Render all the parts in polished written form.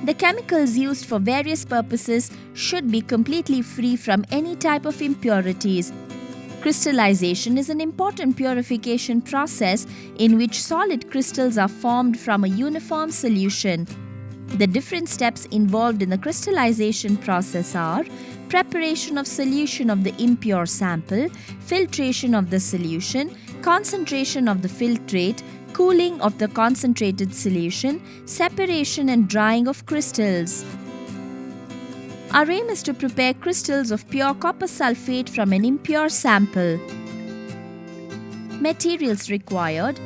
The chemicals used for various purposes should be completely free from any type of impurities. Crystallization is an important purification process in which solid crystals are formed from a uniform solution. The different steps involved in the crystallization process are preparation of solution of the impure sample, filtration of the solution, concentration of the filtrate, cooling of the concentrated solution, separation and drying of crystals. Our aim is to prepare crystals of pure copper sulphate from an impure sample. Materials required: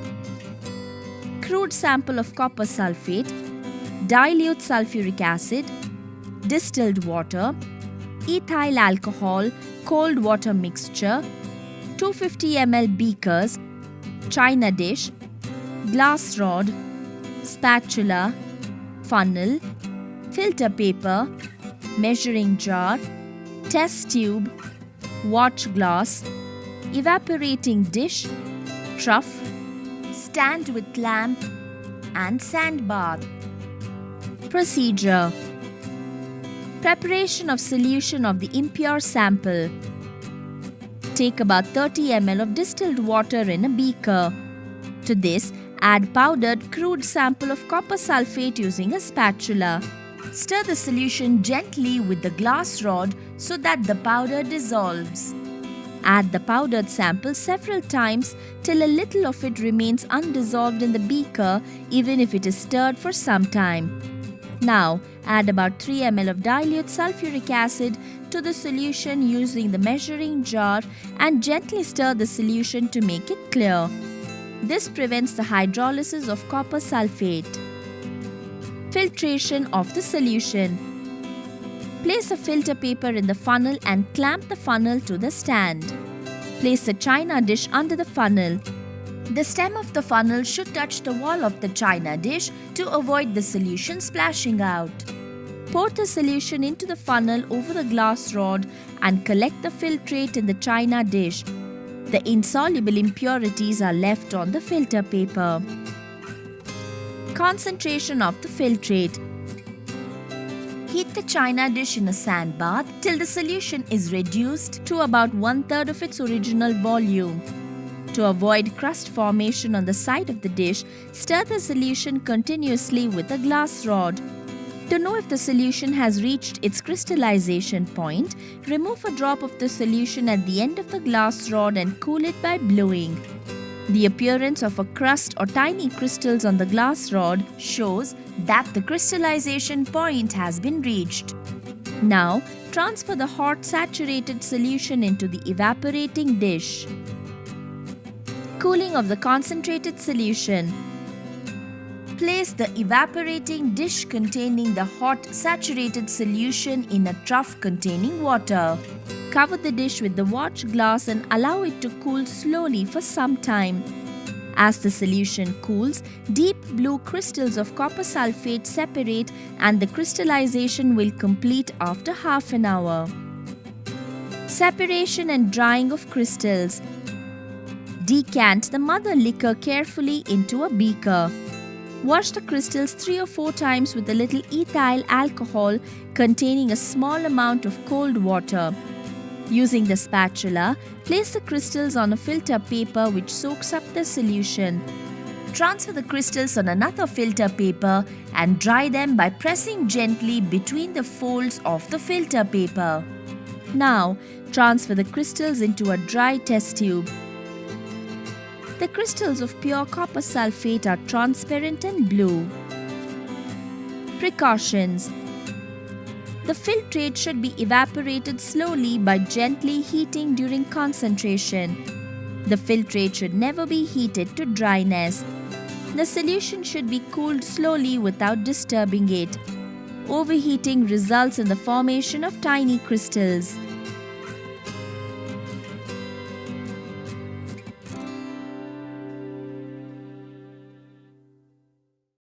crude sample of copper sulphate, dilute sulfuric acid, distilled water, ethyl alcohol, cold water mixture, 250 ml beakers, china dish, glass rod, spatula, funnel, filter paper, measuring jar, test tube, watch glass, evaporating dish, trough, stand with lamp, and sand bath. Procedure: preparation of solution of the impure sample. Take about 30 ml of distilled water in a beaker. To this, add powdered crude sample of copper sulphate using a spatula. Stir the solution gently with the glass rod so that the powder dissolves. Add the powdered sample several times till a little of it remains undissolved in the beaker, even if it is stirred for some time. Now, add about 3 ml of dilute sulfuric acid to the solution using the measuring jar and gently stir the solution to make it clear. This prevents the hydrolysis of copper sulphate. Filtration of the solution. Place a filter paper in the funnel and clamp the funnel to the stand. Place the china dish under the funnel. The stem of the funnel should touch the wall of the china dish to avoid the solution splashing out. Pour the solution into the funnel over the glass rod and collect the filtrate in the china dish. The insoluble impurities are left on the filter paper. Concentration of the filtrate. Heat the china dish in a sand bath till the solution is reduced to about 1/3 of its original volume. To avoid crust formation on the side of the dish, stir the solution continuously with a glass rod. To know if the solution has reached its crystallization point, remove a drop of the solution at the end of the glass rod and cool it by blowing. The appearance of a crust or tiny crystals on the glass rod shows that the crystallization point has been reached. Now, transfer the hot saturated solution into the evaporating dish. Cooling of the concentrated solution. Place the evaporating dish containing the hot saturated solution in a trough containing water. Cover the dish with the watch glass and allow it to cool slowly for some time. As the solution cools, deep blue crystals of copper sulphate separate and the crystallization will complete after half an hour. Separation and drying of crystals. Decant the mother liquor carefully into a beaker. Wash the crystals 3 or 4 times with a little ethyl alcohol containing a small amount of cold water. Using the spatula, place the crystals on a filter paper which soaks up the solution. Transfer the crystals on another filter paper and dry them by pressing gently between the folds of the filter paper. Now, transfer the crystals into a dry test tube. The crystals of pure copper sulphate are transparent and blue. Precautions. The filtrate should be evaporated slowly by gently heating during concentration. The filtrate should never be heated to dryness. The solution should be cooled slowly without disturbing it. Overheating results in the formation of tiny crystals.